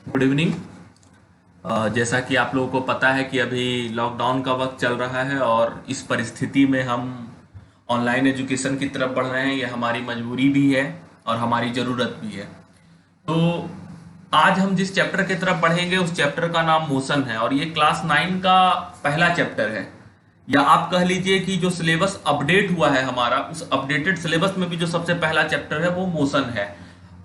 Good evening. जैसा कि आप लोगों को पता है कि अभी लॉकडाउन का वक्त चल रहा है और इस परिस्थिति में हम ऑनलाइन एजुकेशन की तरफ बढ़ रहे हैं। ये हमारी मजबूरी भी है और हमारी ज़रूरत भी है। तो आज हम जिस चैप्टर की तरफ बढ़ेंगे उस चैप्टर का नाम मोशन है और ये क्लास 9 का पहला चैप्टर है, या आप कह लीजिए कि जो सिलेबस अपडेट हुआ है हमारा, उस अपडेटेड सिलेबस में भी जो सबसे पहला चैप्टर है वो मोशन है।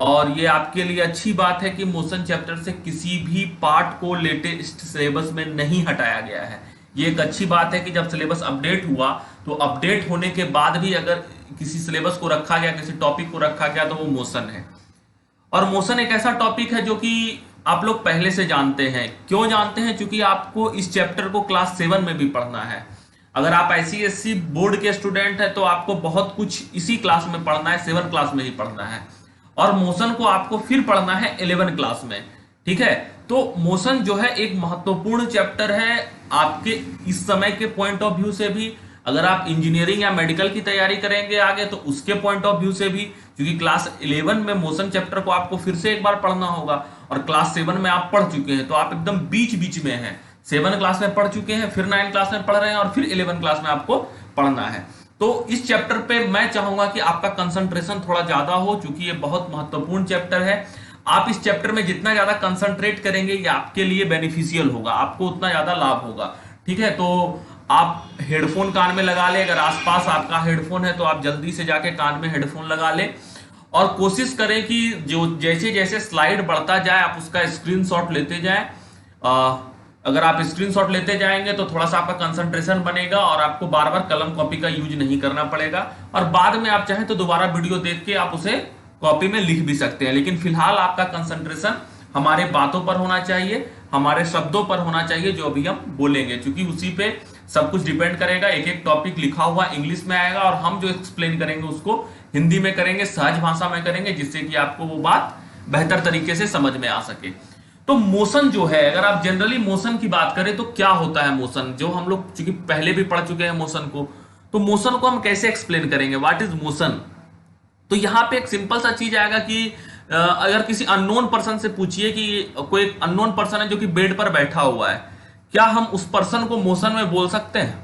और ये आपके लिए अच्छी बात है कि मोशन चैप्टर से किसी भी पार्ट को लेटेस्ट सिलेबस में नहीं हटाया गया है। ये एक अच्छी बात है कि जब सिलेबस अपडेट हुआ तो अपडेट होने के बाद भी अगर किसी सिलेबस को रखा गया, किसी टॉपिक को रखा गया, तो वो मोशन है। और मोशन एक ऐसा टॉपिक है जो कि आप लोग पहले से जानते हैं। क्यों जानते हैं? क्योंकि आपको इस चैप्टर को क्लास 7 में भी पढ़ना है। अगर आप ICSE बोर्ड के स्टूडेंट हैं तो आपको बहुत कुछ इसी क्लास में पढ़ना है, 7 क्लास में ही पढ़ना है। और मोशन को आपको फिर पढ़ना है 11 क्लास में। ठीक है, तो मोशन जो है एक महत्वपूर्ण चैप्टर है आपके इस समय के पॉइंट ऑफ व्यू से भी। अगर आप इंजीनियरिंग या मेडिकल की तैयारी करेंगे आगे तो उसके पॉइंट ऑफ व्यू से भी, क्योंकि क्लास 11 में मोशन चैप्टर को आपको फिर से एक बार पढ़ना होगा और क्लास 7 में आप पढ़ चुके हैं तो आप एकदम बीच बीच में हैं। 7 क्लास में पढ़ चुके हैं, फिर 9 क्लास में पढ़ रहे हैं और फिर 11 क्लास में आपको पढ़ना है। तो इस चैप्टर पे मैं चाहूंगा कि आपका कंसंट्रेशन थोड़ा ज्यादा हो, क्योंकि ये बहुत महत्वपूर्ण चैप्टर है। आप इस चैप्टर में जितना ज्यादा कंसंट्रेट करेंगे ये आपके लिए बेनिफिशियल होगा, आपको उतना ज्यादा लाभ होगा। ठीक है, तो आप हेडफोन कान में लगा ले। अगर आसपास आपका हेडफोन है तो आप जल्दी से जाके कान में हेडफोन लगा ले और कोशिश करें कि जो जैसे जैसे स्लाइड बढ़ता जाए आप उसका स्क्रीनशॉट लेते जाएं। अगर आप स्क्रीनशॉट लेते जाएंगे तो थोड़ा सा आपका कंसंट्रेशन बनेगा और आपको बार बार कलम कॉपी का यूज नहीं करना पड़ेगा। और बाद में आप चाहें तो दोबारा वीडियो देख के आप उसे कॉपी में लिख भी सकते हैं, लेकिन फिलहाल आपका कंसंट्रेशन हमारे बातों पर होना चाहिए, हमारे शब्दों पर होना चाहिए जो अभी हम बोलेंगे, क्योंकि उसी पे सब कुछ डिपेंड करेगा। एक एक टॉपिक लिखा हुआ इंग्लिश में आएगा और हम जो एक्सप्लेन करेंगे उसको हिंदी में करेंगे, सहज भाषा में करेंगे, जिससे कि आपको वो बात बेहतर तरीके से समझ में आ सके। तो मोशन जो है, अगर आप जनरली मोशन की बात करें तो क्या होता है मोशन, जो हम लोग चूंकि पहले भी पढ़ चुके हैं मोशन को, तो मोशन को हम कैसे एक्सप्लेन करेंगे, व्हाट इज मोशन। तो यहां पे एक सिंपल सा चीज आएगा कि अगर किसी अननोन पर्सन से पूछिए कि कोई अननोन पर्सन है जो कि बेड पर बैठा हुआ है, क्या हम उस पर्सन को मोशन में बोल सकते हैं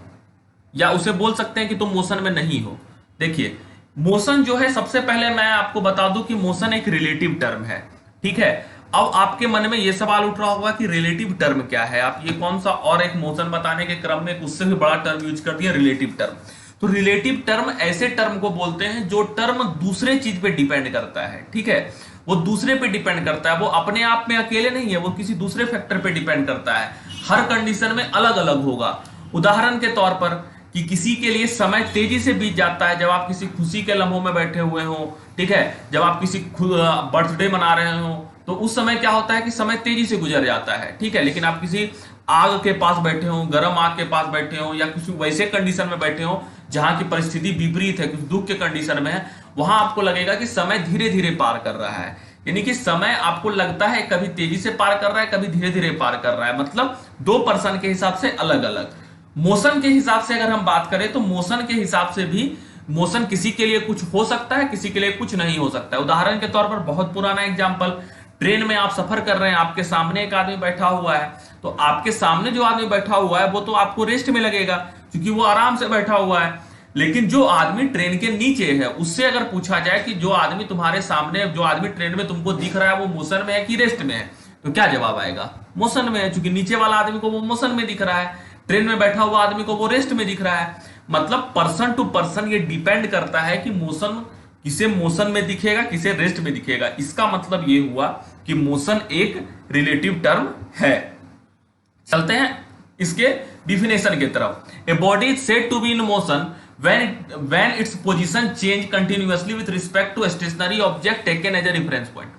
या उसे बोल सकते हैं कि तुम मोशन में नहीं हो। देखिए, मोशन जो है, सबसे पहले मैं आपको बता दूं कि मोशन एक रिलेटिव टर्म है। ठीक है, अब आपके मन में यह सवाल उठ रहा होगा कि रिलेटिव टर्म क्या है, आप ये कौन सा और एक मोशन बताने के क्रम में उससे भी बड़ा टर्म यूज कर दिया, रिलेटिव टर्म। तो रिलेटिव टर्म ऐसे टर्म को बोलते हैं जो टर्म दूसरे चीज पे डिपेंड करता है। ठीक है, वो दूसरे पे डिपेंड करता है, वो अपने आप में अकेले नहीं है, वो किसी दूसरे फैक्टर पे डिपेंड करता है। हर कंडीशन में अलग अलग होगा। उदाहरण के तौर पर कि किसी के लिए समय तेजी से बीत जाता है जब आप किसी खुशी के लम्हों में बैठे हुए हो। ठीक है, जब आप किसी बर्थडे मना रहे हो तो उस समय क्या होता है कि समय तेजी से गुजर जाता है। ठीक है, लेकिन आप किसी आग के पास बैठे हो, गर्म आग के पास बैठे हो, या किसी वैसे कंडीशन में बैठे हो जहां की परिस्थिति विपरीत है, कुछ दुख के कंडीशन में है, वहां आपको लगेगा कि समय धीरे धीरे पार कर रहा है। यानी कि समय आपको लगता है कभी तेजी से पार कर रहा है, कभी धीरे धीरे पार कर रहा है, मतलब दो पर्सन के हिसाब से अलग अलग। मोशन के हिसाब से अगर हम बात करें तो मोशन के हिसाब से भी मोशन किसी के लिए कुछ हो सकता है, किसी के लिए कुछ नहीं हो सकता है। उदाहरण के तौर पर बहुत पुराना एग्जांपल, ट्रेन में आप सफर कर रहे हैं, आपके सामने एक आदमी बैठा हुआ है, तो आपके सामने जो आदमी बैठा हुआ है वो तो आपको रेस्ट में लगेगा क्योंकि वो आराम से बैठा हुआ है। लेकिन जो आदमी ट्रेन के नीचे है उससे अगर पूछा जाए कि जो आदमी तुम्हारे सामने, जो आदमी ट्रेन में तुमको दिख रहा है वो मोशन में है कि रेस्ट में है, तो क्या जवाब आएगा? मोशन में है, क्योंकि नीचे वाला आदमी को वो मोशन में दिख रहा है, ट्रेन में बैठा हुआ आदमी को वो रेस्ट में दिख रहा है। मतलब पर्सन टू पर्सन ये डिपेंड करता है कि मोशन किसे मोशन में दिखेगा, किसे रेस्ट में दिखेगा। इसका मतलब ये हुआ कि मोशन एक रिलेटिव टर्म है। चलते हैं इसके डिफिनेशन की तरफ। A body is said to be in motion when its position change continuously with respect to a stationary object taken as a reference point।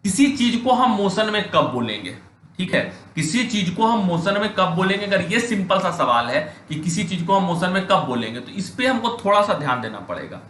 किसी चीज को हम मोशन में कब बोलेंगे? ठीक है, किसी चीज को हम मोशन में कब बोलेंगे, अगर ये सिंपल सा सवाल है कि किसी चीज को हम मोशन में कब बोलेंगे, तो इस पे हमको थोड़ा सा ध्यान देना पड़ेगा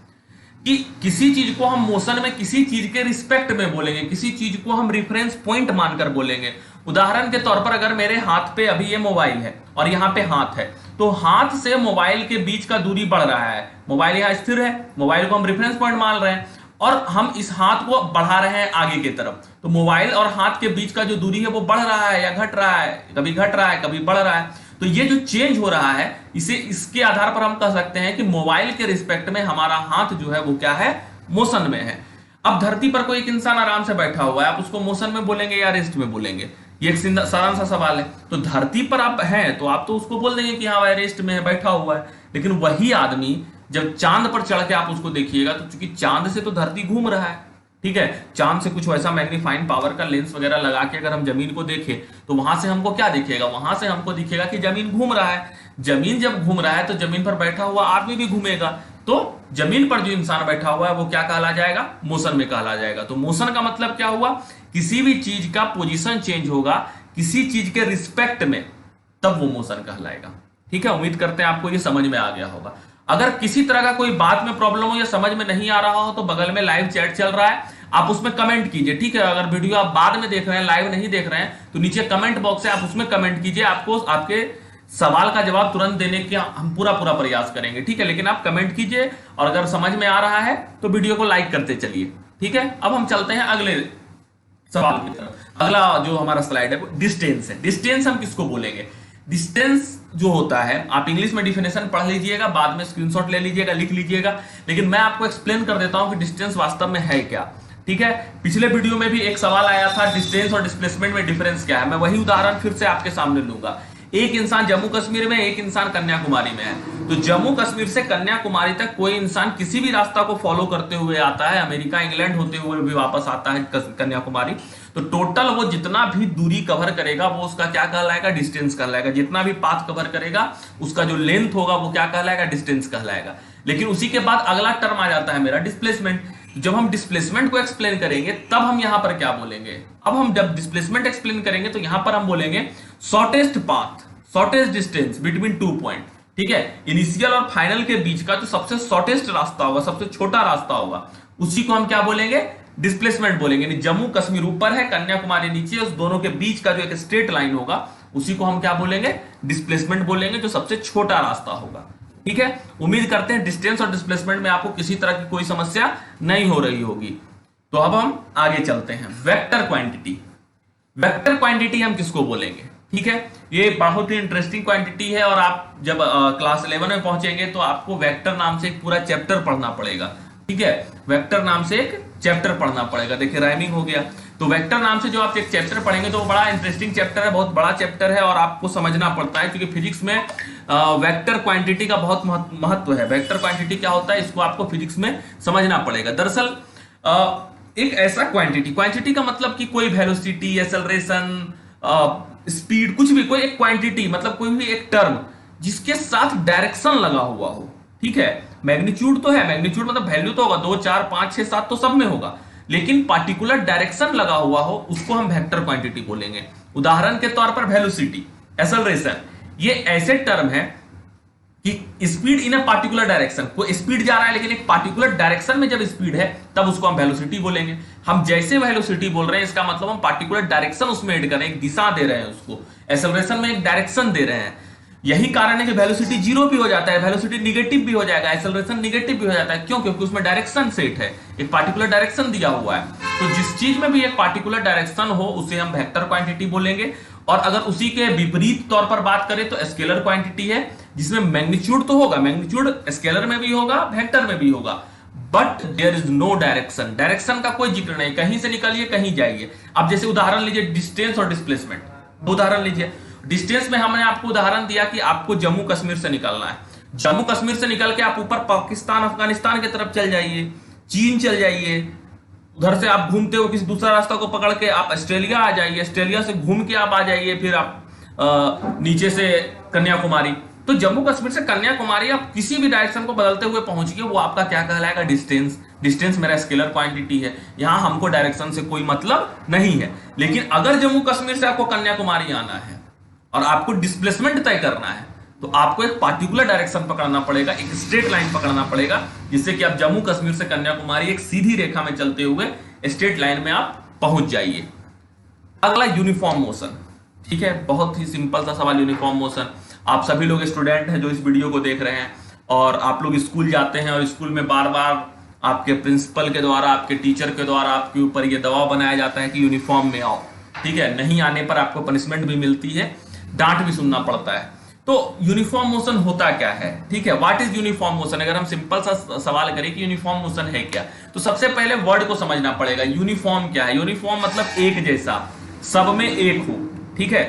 कि किसी चीज को हम मोशन में किसी चीज के रिस्पेक्ट में बोलेंगे, किसी चीज को हम रिफरेंस पॉइंट मानकर बोलेंगे। उदाहरण के तौर पर अगर मेरे हाथ पे अभी ये मोबाइल है और यहाँ पे हाथ है, तो हाथ से मोबाइल के बीच का दूरी बढ़ रहा है, मोबाइल यहाँ स्थिर है, मोबाइल को हम रेफरेंस पॉइंट मान रहे हैं, और हम इस हाथ को बढ़ा रहे हैं आगे की तरफ। तो मोबाइल और हाथ के बीच का जो दूरी है वो बढ़ रहा है या घट रहा है, कभी घट रहा है कभी बढ़ रहा है। तो ये जो चेंज हो रहा है, इसके आधार पर हम कह सकते हैं कि मोबाइल के रिस्पेक्ट में हमारा हाथ जो है वो क्या है, मोशन में है। अब धरती पर कोई एक इंसान आराम से बैठा हुआ है, आप उसको मोशन में बोलेंगे या रेस्ट में बोलेंगे? ये एक सरल सा सवाल है। तो धरती पर आप हैं तो आप तो उसको बोल देंगे कि हाँ भाई रेस्ट में है, बैठा हुआ है। लेकिन वही आदमी जब चांद पर चढ़ के आप उसको देखिएगा, तो चूंकि चांद से तो धरती घूम रहा है, ठीक है, चांद से कुछ वैसा मैग्नीफाइंग पावर का लेंस वगैरह लगा के अगर हम जमीन को देखें तो वहां से हमको क्या दिखेगा, वहां से हमको दिखेगा कि जमीन घूम रहा है। जमीन जब घूम रहा है तो जमीन पर बैठा हुआ आदमी भी घूमेगा। तो जमीन पर जो इंसान बैठा हुआ है वो क्या कहला जाएगा, मोशन में कहला जाएगा। तो मोशन का मतलब क्या हुआ, किसी भी चीज का पोजीशन चेंज होगा किसी चीज के रिस्पेक्ट में, तब वो मोशन कहलाएगा। ठीक है, उम्मीद करते हैं आपको ये समझ में आ गया होगा। अगर किसी तरह का कोई बात में प्रॉब्लम हो या समझ में नहीं आ रहा हो तो बगल में लाइव चैट चल रहा है, आप उसमें कमेंट कीजिए। ठीक है, अगर वीडियो आप बाद में देख रहे हैं, लाइव नहीं देख रहे हैं, तो नीचे कमेंट बॉक्स है, आप उसमें कमेंट कीजिए। आपको आपके सवाल का जवाब तुरंत देने की हम पूरा प्रयास करेंगे। ठीक है, लेकिन आप कमेंट कीजिए और अगर समझ में आ रहा है तो वीडियो को लाइक करते चलिए। ठीक है, अब हम चलते हैं अगले सवाल की तरफ। अगला जो हमारा स्लाइड है वो डिस्टेंस है। डिस्टेंस हम किसको बोलेंगे? डिस्टेंस जो होता है, आप इंग्लिश में डिफिनेशन पढ़ लीजिएगा, बाद में स्क्रीनशॉट ले लीजिएगा, लिख लीजिएगा, लेकिन मैं आपको एक्सप्लेन कर देता हूं कि डिस्टेंस वास्तव में है क्या। ठीक है, पिछले वीडियो में भी एक सवाल आया था, डिस्टेंस और डिस्प्लेसमेंट में डिफरेंस क्या है। मैं वही उदाहरण फिर से आपके सामने लूंगा। एक इंसान जम्मू कश्मीर में, एक इंसान कन्याकुमारी में है। तो जम्मू कश्मीर से कन्याकुमारी तक कोई इंसान किसी भी रास्ता को फॉलो करते हुए आता है, अमेरिका इंग्लैंड होते हुए भी वापस आता है कन्याकुमारी, तो टोटल वो जितना भी दूरी कवर करेगा वो उसका क्या कहलाएगा, डिस्टेंस कहलाएगा। जितना भी पाथ कवर करेगा उसका जो लेंथ होगा वो क्या कहलाएगा, डिस्टेंस कहलाएगा। लेकिन उसी के बाद अगला टर्म आ जाता है मेरा डिस्प्लेसमेंट। जब हम डिस्प्लेसमेंट को एक्सप्लेन करेंगे तब हम यहां पर क्या बोलेंगे, अब हम जब डिस्प्लेसमेंट एक्सप्लेन करेंगे तो यहां पर हम बोलेंगे shortest path, shortest distance between 2 point. ठीक है, इनिशियल और फाइनल के बीच का जो सबसे शॉर्टेस्ट रास्ता होगा, सबसे छोटा रास्ता होगा, उसी को हम क्या बोलेंगे, डिस्प्लेसमेंट बोलेंगे। यानी जम्मू कश्मीर ऊपर है, कन्याकुमारी नीचे, उस दोनों के बीच का जो एक स्ट्रेट लाइन होगा उसी को हम क्या बोलेंगे, डिस्प्लेसमेंट बोलेंगे, जो सबसे छोटा रास्ता होगा। ठीक है, उम्मीद करते हैं डिस्टेंस और डिस्प्लेसमेंट में आपको किसी तरह की कोई समस्या नहीं हो रही होगी। तो अब हम आगे चलते हैं। Vector quantity. वेक्टर क्वांटिटी हम किसको बोलेंगे? ठीक है, ये बहुत ही इंटरेस्टिंग क्वांटिटी है और आप जब क्लास 11 में पहुंचेंगे तो आपको वेक्टर नाम से एक पूरा चैप्टर पढ़ना पड़ेगा। ठीक है, वेक्टर नाम से एक चैप्टर पढ़ना पड़ेगा। देखिए राइमिंग हो गया। तो वेक्टर नाम से जो आप एक चैप्टर पढ़ेंगे तो वो बड़ा इंटरेस्टिंग चैप्टर है, बहुत बड़ा चैप्टर है और आपको समझना पड़ता है, क्योंकि फिजिक्स में वेक्टर क्वांटिटी का बहुत महत्व है। वेक्टर क्वांटिटी क्या होता है, इसको आपको फिजिक्स में समझना पड़ेगा। दरअसल एक ऐसा क्वांटिटी का मतलब कि कोई वेलोसिटी, एक्सेलरेशन, स्पीड, कुछ भी, कोई एक क्वांटिटी मतलब कोई भी एक टर्म जिसके साथ डायरेक्शन लगा हुआ हो। ठीक है, मैग्नीट्यूड तो है, मैग्नीट्यूड मतलब वैल्यू तो होगा, 2 4 5 6 7 तो सब में होगा, लेकिन पार्टिकुलर डायरेक्शन लगा हुआ हो उसको हम वेक्टर क्वांटिटी बोलेंगे। उदाहरण के तौर पर वेलोसिटी, एक्सेलरेशन, ये ऐसे टर्म है कि speed in a particular direction, कोई स्पीड जा रहा है लेकिन एक पार्टिकुलर डायरेक्शन में जब स्पीड है तब उसको हम वेलोसिटी बोलेंगे। हम जैसे वेलोसिटी बोल रहे हैं इसका मतलब हम पार्टिकुलर डायरेक्शन उसमें ऐड कर रहे हैं, एक दिशा दे रहे हैं उसको। एक्सेलरेशन में एक डायरेक्शन दे रहे हैं। यही कारण है कि वेलोसिटी जीरो भी हो जाता है, वेलोसिटी निगेटिव भी हो जाएगा, एक्सेलरेशन निगेटिव भी हो जाता है। क्यों? क्योंकि उसमें डायरेक्शन सेट है, एक पार्टिकुलर डायरेक्शन दिया हुआ है। तो जिस चीज में भी एक पार्टिकुलर डायरेक्शन हो उसे हम वेक्टर क्वांटिटी बोलेंगे। और अगर उसी के विपरीत तौर पर बात करें तो स्केलर क्वांटिटी है, जिसमें मैग्नीट्यूड तो होगा, मैग्नीट्यूड स्केलर में भी होगा, वेक्टर में भी होगा, but there is no direction, direction का कोई जिक्र नहीं, कहीं से निकलिए कहीं जाइए। अब जैसे उदाहरण लीजिए डिस्टेंस और डिस्प्लेसमेंट। उदाहरण लीजिए, डिस्टेंस में हमने आपको उदाहरण दिया कि आपको जम्मू कश्मीर से निकलना है। जम्मू कश्मीर से निकल के आप ऊपर पाकिस्तान, अफगानिस्तान की तरफ चल जाइए, चीन चल जाइए, उधर से आप घूमते हो किसी दूसरा रास्ता को पकड़ के आप ऑस्ट्रेलिया आ जाइए, ऑस्ट्रेलिया से घूम के आप आ जाइए फिर आप नीचे से कन्याकुमारी। तो जम्मू कश्मीर से कन्याकुमारी आप किसी भी डायरेक्शन को बदलते हुए पहुंचिए, वो आपका क्या कहलाएगा, डिस्टेंस। डिस्टेंस मेरा स्केलर क्वांटिटी है, यहां हमको डायरेक्शन से कोई मतलब नहीं है। लेकिन अगर जम्मू कश्मीर से आपको कन्याकुमारी आना है और आपको डिस्प्लेसमेंट तय करना है तो आपको एक पार्टिकुलर डायरेक्शन पकड़ना पड़ेगा, एक स्ट्रेट लाइन पकड़ना पड़ेगा, जिससे कि आप जम्मू कश्मीर से कन्याकुमारी एक सीधी रेखा में चलते हुए स्ट्रेट लाइन में आप पहुंच जाइए। अगला यूनिफॉर्म मोशन। ठीक है, बहुत ही सिंपल सा सवाल, यूनिफॉर्म मोशन। आप सभी लोग स्टूडेंट हैं जो इस वीडियो को देख रहे हैं और आप लोग स्कूल जाते हैं और स्कूल में बार बार आपके प्रिंसिपल के द्वारा, आपके टीचर के द्वारा आपके ऊपर ये दबाव बनाया जाता है कि यूनिफॉर्म में आओ, ठीक है। नहीं आने पर आपको पनिशमेंट भी मिलती है, डांट भी सुनना पड़ता है। तो यूनिफॉर्म मोशन होता क्या है, ठीक है, व्हाट इज यूनिफॉर्म मोशन। अगर हम सिंपल सा सवाल करें कि यूनिफॉर्म मोशन है क्या, तो सबसे पहले वर्ड को समझना पड़ेगा। यूनिफॉर्म क्या है? यूनिफॉर्म मतलब एक जैसा, सब में एक हो, ठीक है,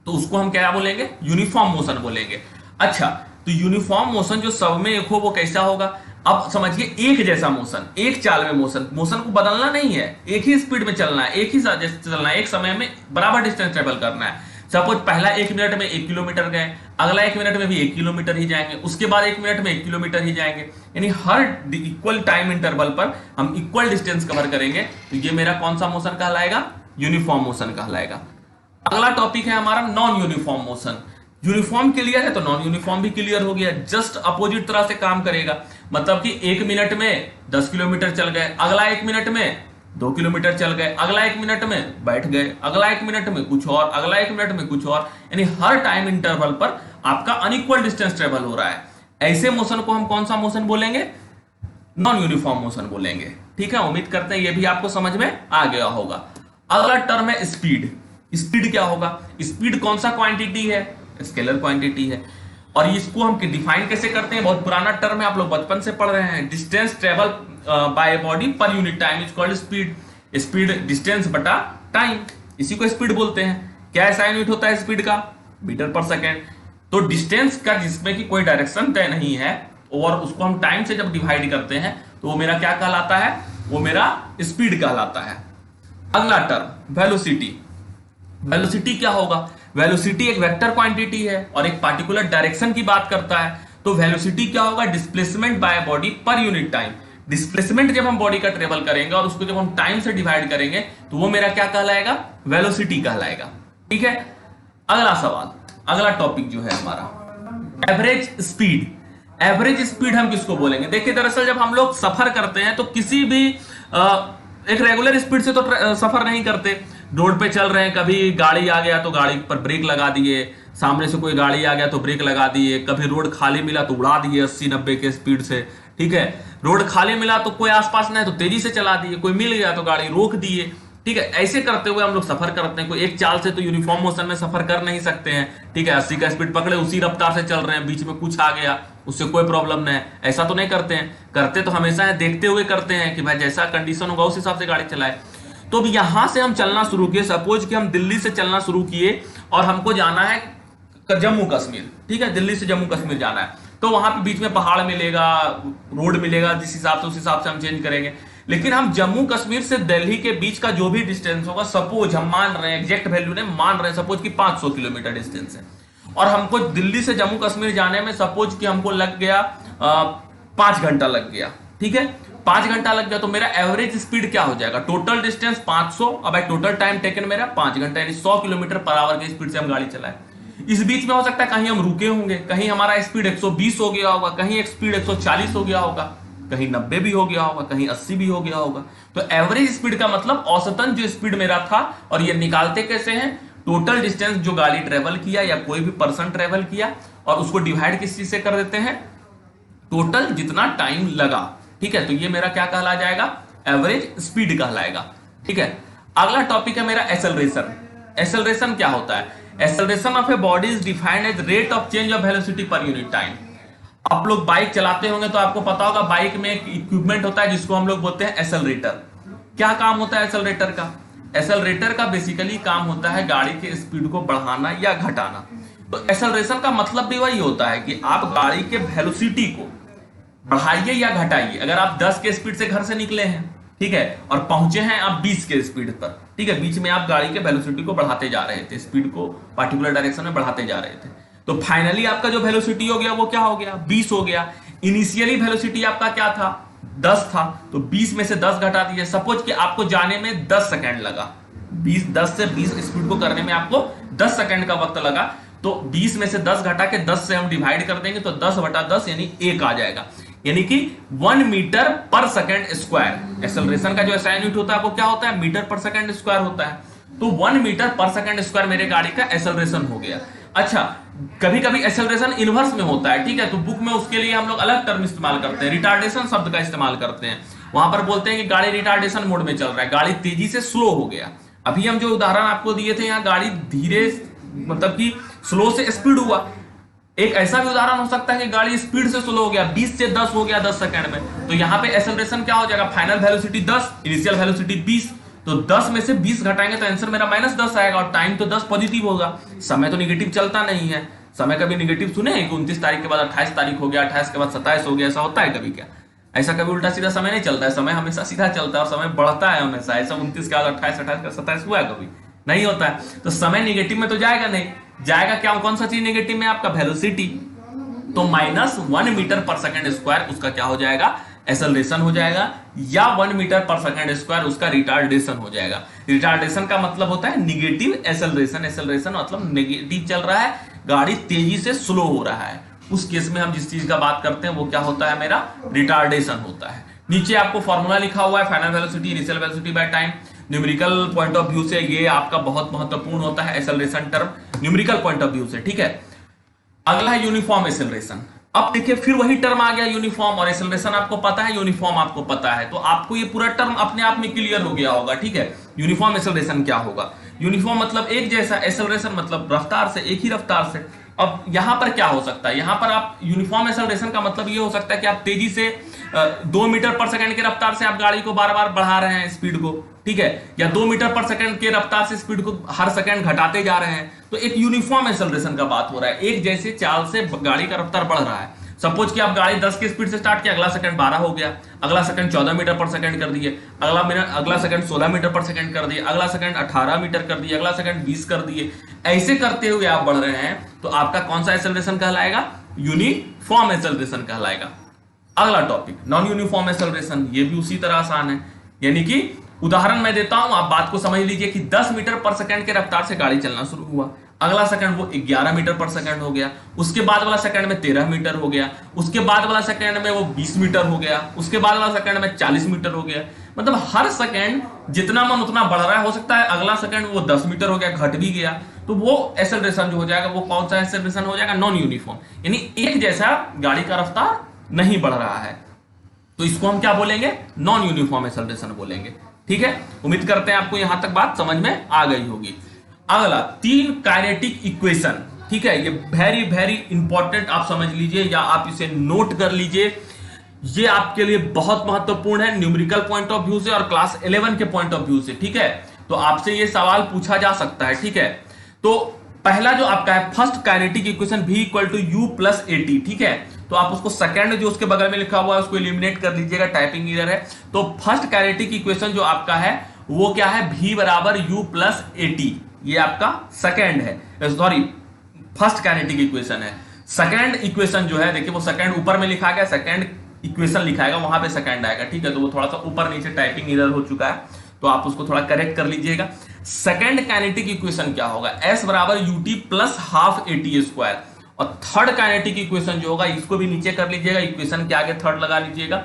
तो उसको हम क्या बोलेंगे? यूनिफॉर्म मोशन बोलेंगे। अच्छा, तो यूनिफॉर्म मोशन जो सब में एक हो वो कैसा होगा? अब समझिए, एक जैसा मोशन, एक चाल में मोशन, मोशन को बदलना नहीं है, एक ही स्पीड में चलना है, एक ही चलना है, एक समय में बराबर डिस्टेंस ट्रेवल करना है। सपोज पहला 1 मिनट में 1 किलोमीटर गए, अगला 1 मिनट में भी 1 किलोमीटर ही जाएंगे, उसके बाद 1 मिनट में 1 किलोमीटर ही जाएंगे, यानी हर इक्वल टाइम इंटरवल पर हम इक्वल डिस्टेंस कवर करेंगे। तो ये मेरा कौन सा मोशन कहलाएगा? यूनिफॉर्म मोशन कहलाएगा। अगला टॉपिक है हमारा non uniform motion. Uniform clear है तो नॉन यूनिफॉर्म भी क्लियर हो गया, जस्ट अपोजिट तरह से काम करेगा। मतलब कि 1 मिनट में 10 किलोमीटर चल गए, अगला 1 मिनट में 2 किलोमीटर चल गए, अगला 1 मिनट में बैठ गए, अगला 1 मिनट में कुछ और, अगला 1 मिनट में कुछ और, यानी हर टाइम इंटरवल पर आपका अनइक्वल डिस्टेंस ट्रेवल हो रहा है। ऐसे मोशन को हम कौन सा मोशन बोलेंगे? नॉन यूनिफॉर्म मोशन बोलेंगे, ठीक है। उम्मीद करते हैं ये भी आपको समझ में आ गया होगा। अगला टर्म है स्पीड। स्पीड क्या होगा? स्पीड कौन सा क्वांटिटी है? स्केलर क्वांटिटी है। और इसको हम डिफाइन कैसे करते हैं? बहुत पुराना टर्म है, आप लोग बचपन से पढ़ रहे हैं। डिस्टेंस ट्रेवल बाय बॉडी पर unit time is called speed. Speed distance बटा टाइम, इसी को स्पीड बोलते हैं। क्या ऐसा यूनिट होता है स्पीड का? मीटर पर सेकेंड। तो डिस्टेंस का जिसमें कि कोई डायरेक्शन तय नहीं है और उसको हम टाइम से जब डिवाइड करते हैं तो वो मेरा क्या कहलाता है? वो मेरा स्पीड कहलाता है। अगला टर्म वेलोसिटी। वेलोसिटी क्या होगा? वेलोसिटी एक वेक्टर क्वांटिटी है और एक पार्टिकुलर डायरेक्शन की बात करता है। तो वेलोसिटी क्या होगा? डिस्प्लेसमेंट बाय बॉडी पर यूनिट टाइम। डिस्प्लेसमेंट जब हम बॉडी का ट्रेवल करेंगे और उसको जब हम टाइम से डिवाइड करेंगे तो वो मेरा क्या कहलाएगा? वेलोसिटी कहलाएगा, ठीक है। अगला सवाल, अगला टॉपिक जो है हमारा एवरेज स्पीड। एवरेज स्पीड हम किसको बोलेंगे? देखिए, दरअसल जब हम लोग सफर करते हैं तो किसी भी एक रेगुलर स्पीड से तो सफर नहीं करते। रोड पे चल रहे हैं, कभी गाड़ी आ गया तो गाड़ी पर ब्रेक लगा दिए, सामने से कोई गाड़ी आ गया तो ब्रेक लगा दिए, कभी रोड खाली मिला तो उड़ा दिए 80-90 के स्पीड से, ठीक है। रोड खाली मिला तो कोई आसपास नहीं तो तेजी से चला दिए, कोई मिल गया तो गाड़ी रोक दिए, ठीक है। ऐसे करते हुए हम लोग सफर करते हैं। कोई एक चाल से तो यूनिफॉर्म मोशन में सफर कर नहीं सकते हैं, ठीक है। 80 का स्पीड पकड़े, उसी रफ्तार से चल रहे हैं, बीच में कुछ आ गया उससे कोई प्रॉब्लम नहीं है, ऐसा तो नहीं करते हैं। करते तो हमेशा है, देखते हुए करते हैं कि भाई जैसा कंडीशन होगा उस हिसाब से गाड़ी चलाए। तो अब यहां से हम चलना शुरू किए, सपोज कि हम दिल्ली से चलना शुरू किए और हमको जाना है जम्मू कश्मीर, ठीक है। दिल्ली से जम्मू कश्मीर जाना है तो वहां पे बीच में पहाड़ मिलेगा, रोड मिलेगा, जिस हिसाब से उस हिसाब से हम चेंज करेंगे। लेकिन हम जम्मू कश्मीर से दिल्ली के बीच का जो भी डिस्टेंस होगा, सपोज हम मान रहे हैं, एग्जैक्ट वैल्यू ने मान रहे हैं, सपोज कि 500 किलोमीटर डिस्टेंस है और हमको दिल्ली से जम्मू कश्मीर जाने में सपोज कि हमको लग गया 5 घंटा लग गया, ठीक है। 5 घंटा लग गया तो मेरा एवरेज स्पीड क्या हो जाएगा? टोटल डिस्टेंस 500, अब टोटल टाइम टेकन मेरा 5 घंटा, यानी 100 किलोमीटर पर आवर की स्पीड से हम गाड़ी चलाए। इस बीच में हो सकता है कहीं हम रुके होंगे, कहीं हमारा स्पीड 120 हो गया होगा, कहीं एक स्पीड 140 हो गया होगा, कहीं 90 भी हो गया होगा, कहीं 80 भी हो गया होगा। तो एवरेज स्पीड का मतलब औसतन जो स्पीड मेरा था। और ये निकालते कैसे हैं? टोटल डिस्टेंस जो गाड़ी ट्रेवल किया या कोई भी पर्सन ट्रेवल किया और उसको डिवाइड किस चीज से कर देते हैं? टोटल जितना टाइम लगा, ठीक है। तो ये मेरा क्या कहला जाएगा? एवरेज स्पीड कहलाएगा, ठीक है। अगला टॉपिक है मेरा एक्सेलरेशन। एक्सेलरेशन क्या होता है? Acceleration of a body is defined as rate of change of velocity per unit time. आप लोग बाइक चलाते होंगे तो आपको पता होगा बाइक में एक इक्विपमेंट होता है जिसको हम लोग बोलते हैं एक्सेलरेटर। क्या काम होता है एक्सेलरेटर का? एक्सेलरेटर का बेसिकली काम होता है गाड़ी के स्पीड को बढ़ाना या घटाना। तो एक्सेलरेशन का मतलब भी वही होता है कि आप गाड़ी के वेलोसिटी को बढ़ाइए या घटाइए। अगर आप 10 के स्पीड से घर से निकले हैं, ठीक है, और पहुंचे हैं आप 20 के स्पीड पर, ठीक है, बीच में आप गाड़ी के वेलोसिटी को बढ़ाते जा रहे थे, स्पीड को पार्टिकुलर डायरेक्शन में बढ़ाते जा रहे थे, तो फाइनली आपका जो वेलोसिटी हो गया वो क्या हो गया? 20 हो गया। इनिशियली वेलोसिटी आपका क्या था? 10 था, तो 20 में से 10 घटा दिए। सपोज कि आपको जाने में 10 सेकंड लगा, 10 से 20 स्पीड को करने में आपको 10 सेकंड का वक्त लगा, तो 20 में से 10 घटा के 10 से हम डिवाइड कर देंगे तो 10/10 यानी 1 आ जाएगा, यानी कि 1 मीटर पर सेकंड स्क्वायर। एक्सेलरेशन का जो SI यूनिट होता है वो क्या होता है? मीटर पर सेकंड स्क्वायर होता है। तो 1 मीटर पर सेकंड स्क्वायर मेरे गाड़ी का एक्सेलरेशन हो गया। अच्छा, कभी कभी एक्सेलरेशन इनवर्स में होता है, ठीक है, तो बुक में उसके लिए हम लोग अलग टर्म इस्तेमाल करते हैं, रिटार्डेशन शब्द का इस्तेमाल करते हैं। वहां पर बोलते हैं कि गाड़ी रिटार्डेशन मोड में चल रहा है, गाड़ी तेजी से स्लो हो गया। अभी हम जो उदाहरण आपको दिए थे, यहाँ गाड़ी धीरे मतलब कि स्लो से स्पीड हुआ। एक ऐसा भी उदाहरण हो सकता है कि गाड़ी स्पीड से स्लो हो गया, 20 से 10 हो गया 10 सेकंड में, तो यहाँ पे एक्सेलरेशन क्या हो जाएगा, फाइनल वेलोसिटी 10, इनिशियल वेलोसिटी 20, तो 10 में से 20 घटाएंगे तो आंसर मेरा -10 आएगा, और टाइम तो 10 पॉजिटिव होगा। समय तो निगेटिव चलता नहीं है, समय कभी निगेटिव सुने हैं कि 29 तारीख के बाद 28 तारीख हो गया, 28 के बाद 27 हो गया, ऐसा होता है कभी? क्या ऐसा कभी उल्टा सीधा समय नहीं चलता है, समय हमेशा सीधा चलता है और समय बढ़ता है हमेशा। ऐसा 29 के बाद 28, 28 का 27 हुआ है कभी? नहीं होता है। तो समय निगेटिव में तो जाएगा नहीं, जाएगा क्या, कौन सा चीज निगेटिव में? आपका वेलोसिटी। तो -1 मीटर पर सेकंड स्क्वायर उसका क्या हो जाएगा, एक्सेलरेशन हो जाएगा, या 1 मीटर पर सेकंड स्क्वायर उसका रिटार्डेशन हो जाएगा। रिटार्डेशन का मतलब होता है निगेटिव एक्सेलरेशन, एक्सेलरेशन मतलब नेगेटिव चल रहा है, गाड़ी तेजी से स्लो हो रहा है, उस केस में हम जिस चीज का बात करते हैं वो क्या होता है, मेरा रिटार्डेशन होता है। नीचे आपको फॉर्मूला लिखा हुआ है, final velocity initial velocity by time. Numerical point of view से ये आपका बहुत महत्वपूर्ण होता है, acceleration term numerical point of view से, ठीक है। अगला है यूनिफॉर्म एक्सेलरेशन। अब देखिए फिर वही टर्म आ गया, यूनिफॉर्म और एक्सेलरेशन आपको पता है, यूनिफॉर्म आपको पता है, तो आपको ये पूरा टर्म अपने आप में क्लियर हो गया होगा, ठीक है। यूनिफॉर्म एक्सेलरेशन क्या होगा, यूनिफॉर्म मतलब एक जैसा, एक्सेलरेशन मतलब रफ्तार से, एक ही रफ्तार से। अब यहां पर क्या हो सकता है, यहां पर आप यूनिफॉर्म एक्सेलरेशन का मतलब ये हो सकता है कि आप तेजी से 2 मीटर पर सेकंड के रफ्तार से आप गाड़ी को बार बार बढ़ा रहे हैं स्पीड को, ठीक है, या 2 मीटर पर सेकंड के रफ्तार से स्पीड को हर सेकंड घटाते जा रहे हैं, तो एक यूनिफॉर्म एक्सेलरेशन का बात हो रहा है, एक जैसे चाल से गाड़ी का रफ्तार बढ़ रहा है। सपोज कि आप गाड़ी 10 की स्पीड से स्टार्ट किया, अगला सेकंड 12 हो गया, अगला सेकंड 14 मीटर पर सेकंड कर दिए, अगला सेकंड 16 मीटर पर सेकंड कर दिए, अगला सेकंड 18 मीटर कर दिए, अगला सेकंड 20 कर दिए, ऐसे करते हुए आप बढ़ रहे हैं, तो आपका कौन सा एक्सेलरेशन कहलाएगा, यूनिफॉर्म एक्सेलरेशन कहलाएगा। अगला टॉपिक नॉन यूनिफॉर्म एक्सेलरेशन, ये भी उसी तरह आसान है, यानी कि उदाहरण मैं देता हूं, आप बात को समझ लीजिए कि 10 मीटर पर सेकंड के रफ्तार से गाड़ी चलना शुरू हुआ, अगला सेकंड वो 11 मीटर पर सेकंड हो गया, उसके बाद वाला सेकंड में 13 मीटर हो गया, उसके बाद वाला सेकंड में वो 20 मीटर हो गया, उसके बाद वाला सेकंड में 40 मीटर हो गया। मतलब हर सेकंड जितना मन उतना बढ़ रहा है, हो सकता है अगला सेकंड वो 10 मीटर हो गया, घट भी गया, तो वो एक्सेलरेशन जो हो जाएगा वो कौन सा एक्सेलरेशन हो जाएगा, नॉन यूनिफॉर्म, यानी एक जैसा गाड़ी का रफ्तार नहीं बढ़ रहा है, तो इसको हम क्या बोलेंगे, नॉन यूनिफॉर्म एक्सेलरेशन बोलेंगे, ठीक है। उम्मीद करते हैं आपको यहां तक बात समझ में आ गई होगी। अगला 3 काइनेटिक इक्वेशन, ठीक है, ये वेरी वेरी इंपॉर्टेंट, आप समझ लीजिए या आप इसे नोट कर लीजिए, ये आपके लिए बहुत महत्वपूर्ण है न्यूमेरिकल पॉइंट ऑफ व्यू से और क्लास 11 के पॉइंट ऑफ व्यू से, ठीक है। तो आपसे ये सवाल पूछा जा सकता है, ठीक है। तो पहला जो आपका है first kinetic equation v equal to U plus A T, ठीक है, तो आप उसको सेकंड जो उसके बगल में लिखा हुआ है उसको एलिमिनेट कर लीजिएगा, टाइपिंग एरर है। तो फर्स्ट काइनेटिक इक्वेशन जो आपका है वो क्या है, v बराबर यू प्लस ए टी, ये आपका सेकंड है, सॉरी फर्स्ट काइनेटिक इक्वेशन है। सेकंड इक्वेशन जो है देखिए वो सेकंड ऊपर में लिखा गया, सेकंड इक्वेशन लिखाएगा वहां पे सेकंड आएगा, ठीक है, तो वो थोड़ा सा ऊपर नीचे टाइपिंग एरर हो चुका है, तो आप उसको थोड़ा करेक्ट कर लीजिएगा। सेकंड काइनेटिक इक्वेशन क्या होगा, s बराबर ut plus half A T square, और थर्ड काइनेटिक इक्वेशन जो होगा इसको भी नीचे कर लीजिएगा, इक्वेशन के आगे थर्ड लगा लीजिएगा।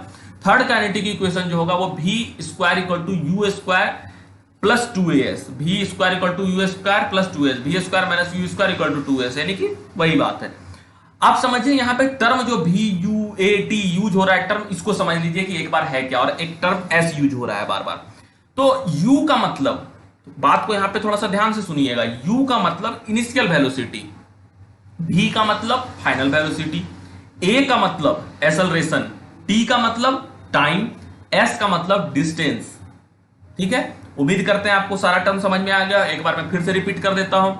थर्ड काइनेटिक इक्वेशन जो होगा वो v square equal to U square plus 2as, v square equal to U square plus 2s, v square minus U square equal to 2s, यानी कि वही बात है। आप समझिए यहाँ पे टर्म जो v u a t use हो रहा है टर्म, इसको समझ लीजिए कि एक बार है क्या, और एक टर्म s यूज हो रहा है बार बार। तो u का मतलब, बात को यहां पे थोड़ा सा ध्यान से सुनिएगा, u का मतलब इनिशियल वेलोसिटी, v का मतलब फाइनल वेलोसिटी, a का मतलब एक्सेलरेशन, t का मतलब टाइम, s का मतलब डिस्टेंस, ठीक है। उम्मीद करते हैं आपको सारा टर्म समझ में आ गया। एक बार मैं फिर से रिपीट कर देता हूं,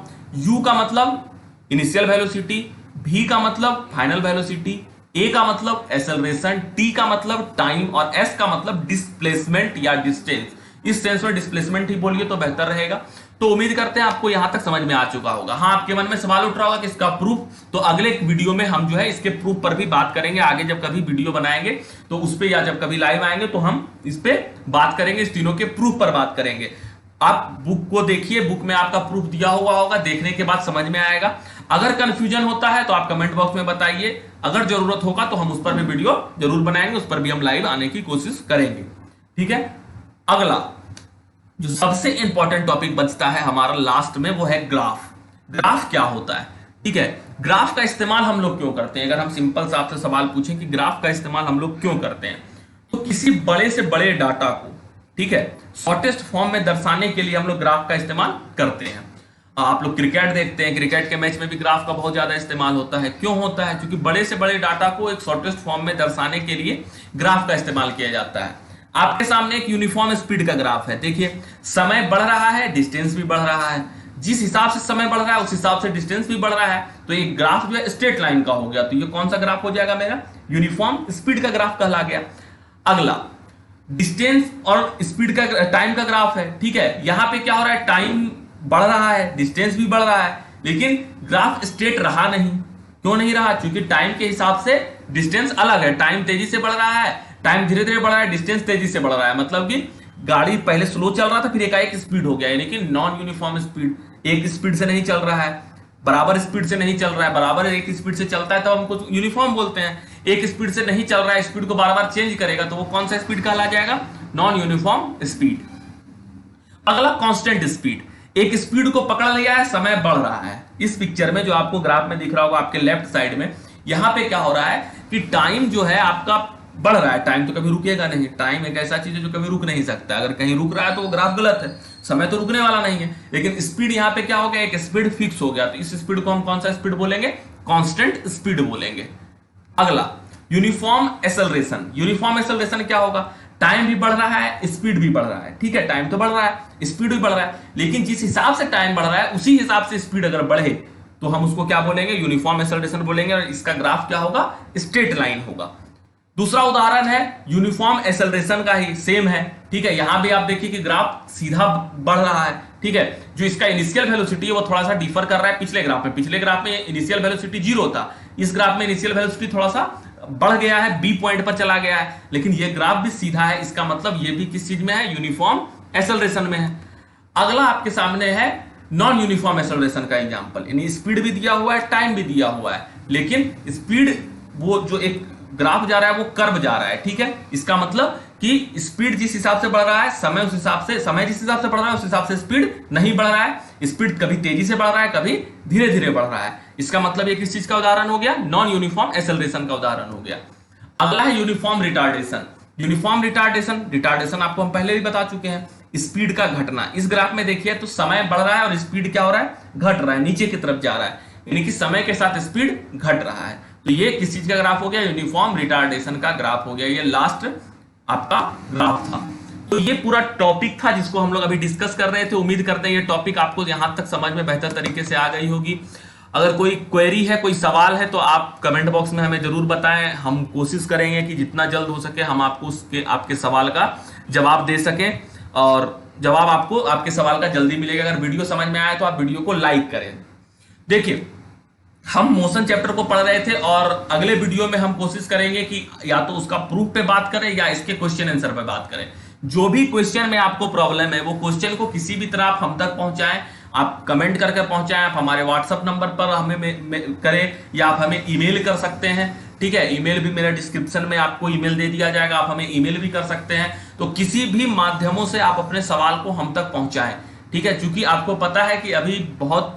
u का मतलब इनिशियल वेलोसिटी, v का मतलब फाइनल वेलोसिटी, a का मतलब एक्सेलरेशन, t का मतलब टाइम और s का मतलब डिस्प्लेसमेंट या डिस्टेंस। इस सेंस में डिस्प्लेसमेंट ही बोलिए तो बेहतर रहेगा। तो उम्मीद करते हैं आपको यहां तक समझ में आ चुका होगा। हाँ, आपके मन में सवाल उठ रहा होगा कि इसका प्रूफ, तो अगले वीडियो में हम जो है इसके प्रूफ पर भी बात करेंगे। आगे जब कभी वीडियो बनाएंगे तो उस पर, या जब कभी लाइव आएंगे तो हम इस पे बात करेंगे, इस तीनों के प्रूफ पर बात करेंगे। आप बुक को देखिए, बुक में आपका प्रूफ दिया हुआ होगा, देखने के बाद समझ में आएगा। अगर कंफ्यूजन होता है तो आप कमेंट बॉक्स में बताइए, अगर जरूरत होगा तो हम उस पर भी वीडियो जरूर बनाएंगे, उस पर भी हम लाइव आने की कोशिश करेंगे, ठीक है। अगला जो सबसे इंपॉर्टेंट टॉपिक बचता है हमारा लास्ट में वो है ग्राफ। ग्राफ क्या होता है, ठीक है। ग्राफ का इस्तेमाल हम लोग क्यों करते हैं? अगर हम सिंपल सा आपसे सवाल पूछें कि ग्राफ का इस्तेमाल हम लोग क्यों करते हैं, तो किसी बड़े से बड़े डाटा को, ठीक है, शॉर्टेस्ट फॉर्म में दर्शाने के लिए हम लोग ग्राफ का इस्तेमाल करते हैं। आप लोग क्रिकेट देखते हैं, क्रिकेट के मैच में भी ग्राफ का बहुत ज्यादा इस्तेमाल होता है। क्यों होता है? क्योंकि बड़े से बड़े डाटा को एक शॉर्टेस्ट फॉर्म में दर्शाने के लिए ग्राफ का इस्तेमाल किया जाता है। आपके सामने एक यूनिफॉर्म स्पीड का ग्राफ है। देखिए, समय बढ़ रहा है, डिस्टेंस भी बढ़ रहा है। जिस हिसाब से समय बढ़ रहा है उस हिसाब से डिस्टेंस भी बढ़ रहा है। तो ये ग्राफ जो है स्ट्रेट लाइन का हो गया। तो ये कौन सा ग्राफ हो जाएगा? मेरा यूनिफॉर्म स्पीड का ग्राफ कहला गया। अगला डिस्टेंस और स्पीड का, टाइम का ग्राफ है। ठीक है, यहां पे क्या हो रहा है? टाइम बढ़ रहा है, डिस्टेंस भी बढ़ रहा है, लेकिन ग्राफ स्ट्रेट रहा नहीं। क्यों नहीं रहा? क्योंकि टाइम के हिसाब से डिस्टेंस अलग है। टाइम तेजी से बढ़ रहा है, टाइम धीरे धीरे बढ़ रहा है, डिस्टेंस तेजी से बढ़ रहा है। मतलब कि गाड़ी पहले स्लो चल रहा था, फिर एकाएक स्पीड हो गया। यानी कि नॉन यूनिफॉर्म स्पीड, एक स्पीड से नहीं चल रहा है, बराबर स्पीड से नहीं चल रहा है। बराबर एक स्पीड से चलता है तो हमको यूनिफॉर्म बोलते हैं। एक स्पीड से नहीं चल रहा है, स्पीड को बार बार चेंज करेगा, तो वो कौन सा स्पीड कहला जाएगा? Non uniform speed. अगला कांस्टेंट स्पीड, एक स्पीड को पकड़ लिया है, समय बढ़ रहा है। इस पिक्चर में जो आपको ग्राफ में दिख रहा होगा आपके लेफ्ट साइड में, यहां पे क्या हो रहा है कि टाइम जो है आपका बढ़ रहा है। टाइम तो कभी रुकेगा नहीं। टाइम एक ऐसा चीज है जो कभी रुक नहीं सकता। अगर कहीं रुक रहा है तो वो ग्राफ गलत है, समय तो रुकने वाला नहीं है। लेकिन स्पीड यहाँ पे क्या हो गया? एक स्पीड फिक्स हो गया। तो इस स्पीड को हम कौन सा स्पीड बोलेंगे? कांस्टेंट स्पीड बोलेंगे। अगला यूनिफॉर्म एक्सेलरेशन। यूनिफॉर्म एक्सेलरेशन क्या होगा? टाइम भी बढ़ रहा है, स्पीड भी बढ़ रहा है। ठीक है, टाइम तो बढ़ रहा है, स्पीड भी बढ़ रहा है, लेकिन जिस हिसाब से टाइम बढ़ रहा है उसी हिसाब से स्पीड अगर बढ़े तो हम उसको क्या बोलेंगे? यूनिफॉर्म एक्सेलरेशन बोलेंगे। और इसका ग्राफ क्या होगा? स्ट्रेट लाइन होगा। दूसरा उदाहरण है यूनिफॉर्म एक्सेलरेशन का ही, सेम है। ठीक है, यहां भी आप देखिए कि ग्राफ सीधा बढ़ रहा है। ठीक है, जो इसका इनिशियल वेलोसिटी है वो थोड़ा सा डिफर कर रहा है पिछले ग्राफ में। पिछले ग्राफ में इनिशियल वेलोसिटी 0 था, इस ग्राफ में इनिशियल वेलोसिटी थोड़ा सा बढ़ गया है, बी पॉइंट पर चला गया है, लेकिन ये ग्राफ भी सीधा है। इसका मतलब ये भी किस चीज में है? यूनिफॉर्म एक्सेलरेशन में है। अगला आपके सामने है नॉन यूनिफॉर्म एक्सेलरेशन का एग्जांपल। यानी स्पीड भी दिया हुआ है, टाइम भी दिया हुआ है, लेकिन स्पीड, वो जो एक ग्राफ जा रहा है वो कर्व जा रहा है। ठीक है, इसका मतलब कि स्पीड जिस हिसाब से बढ़ रहा है, समय उस हिसाब से, समय जिस हिसाब से बढ़ रहा है उस हिसाब से स्पीड नहीं बढ़ रहा है। स्पीड कभी तेजी से बढ़ रहा है, कभी धीरे धीरे बढ़ रहा है। इसका मतलब ये किस चीज का उदाहरण हो गया? नॉन यूनिफॉर्म एक्सेलरेशन का उदाहरण हो गया। अगला है uniform retardation. Uniform retardation, retardation आपको हम पहले भी बता चुके हैं, स्पीड का घटना। इस ग्राफ में देखिए तो समय बढ़ रहा है और स्पीड क्या हो रहा है? घट रहा है, नीचे की तरफ जा रहा है। यानी कि समय के साथ स्पीड घट रहा है। तो ये किस चीज का ग्राफ हो गया? यूनिफॉर्म रिटार्डेशन का ग्राफ हो गया। ये लास्ट आपका ग्राफ था। तो ये पूरा टॉपिक था जिसको हम लोग अभी डिस्कस कर रहे थे। उम्मीद करते हैं ये टॉपिक आपको यहां तक समझ में बेहतर तरीके से आ गई होगी। अगर कोई क्वेरी है, कोई सवाल है, तो आप कमेंट बॉक्स में हमें जरूर बताएं। हम कोशिश करेंगे कि जितना जल्द हो सके हम आपको उसके, आपके सवाल का जवाब दे सकें, और जवाब आपको आपके सवाल का जल्दी मिलेगा। अगर वीडियो समझ में आया तो आप वीडियो को लाइक करें। देखिए, हम मोशन चैप्टर को पढ़ रहे थे और अगले वीडियो में हम कोशिश करेंगे कि या तो उसका प्रूफ पे बात करें या इसके क्वेश्चन आंसर पे बात करें। जो भी क्वेश्चन में आपको प्रॉब्लम है वो क्वेश्चन को किसी भी तरह आप हम तक पहुंचाएं। आप कमेंट करके पहुंचाएं, आप हमारे व्हाट्सएप नंबर पर हमें करें, या आप हमें ईमेल कर सकते हैं। ठीक है, ईमेल भी मेरा डिस्क्रिप्शन में आपको ईमेल दे दिया जाएगा, आप हमें ईमेल भी कर सकते हैं। तो किसी भी माध्यमों से आप अपने सवाल को हम तक पहुंचाएं। ठीक है, क्योंकि आपको पता है कि अभी बहुत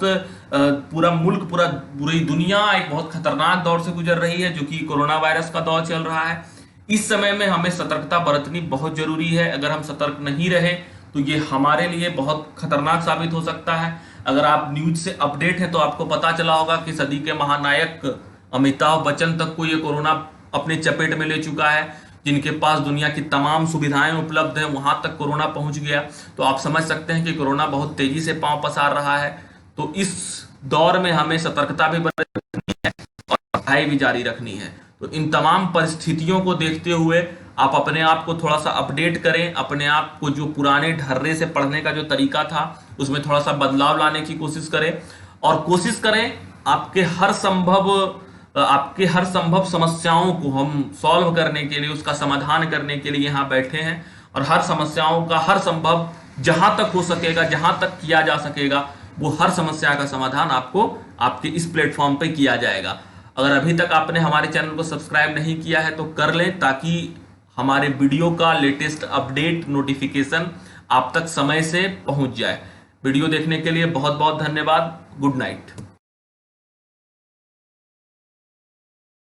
पूरा मुल्क, पूरी दुनिया एक बहुत खतरनाक दौर से गुजर रही है, जो कि कोरोना वायरस का दौर चल रहा है। इस समय में हमें सतर्कता बरतनी बहुत जरूरी है। अगर हम सतर्क नहीं रहे तो ये हमारे लिए बहुत खतरनाक साबित हो सकता है। अगर आप न्यूज से अपडेट हैं तो आपको पता चला होगा कि सदी के महानायक अमिताभ बच्चन तक को ये कोरोना अपने चपेट में ले चुका है। जिनके पास दुनिया की तमाम सुविधाएं उपलब्ध हैं वहां तक कोरोना पहुंच गया। तो आप समझ सकते हैं कि कोरोना बहुत तेजी से पांव पसार रहा है। तो इस दौर में हमें सतर्कता भी बरतनी है और पढ़ाई भी जारी रखनी है। तो इन तमाम परिस्थितियों को देखते हुए आप अपने आप को थोड़ा सा अपडेट करें। अपने आप को जो पुराने ढर्रे से पढ़ने का जो तरीका था उसमें थोड़ा सा बदलाव लाने की कोशिश करें, और कोशिश करें आपके हर संभव समस्याओं को हम सॉल्व करने के लिए, उसका समाधान करने के लिए यहाँ बैठे हैं। और हर समस्याओं का हर संभव जहां तक हो सकेगा, जहां तक किया जा सकेगा, वो हर समस्या का समाधान आपको आपके इस प्लेटफॉर्म पे किया जाएगा। अगर अभी तक आपने हमारे चैनल को सब्सक्राइब नहीं किया है तो कर लें, ताकि हमारे वीडियो का लेटेस्ट अपडेट नोटिफिकेशन आप तक समय से पहुंच जाए। वीडियो देखने के लिए बहुत बहुत धन्यवाद। Good night.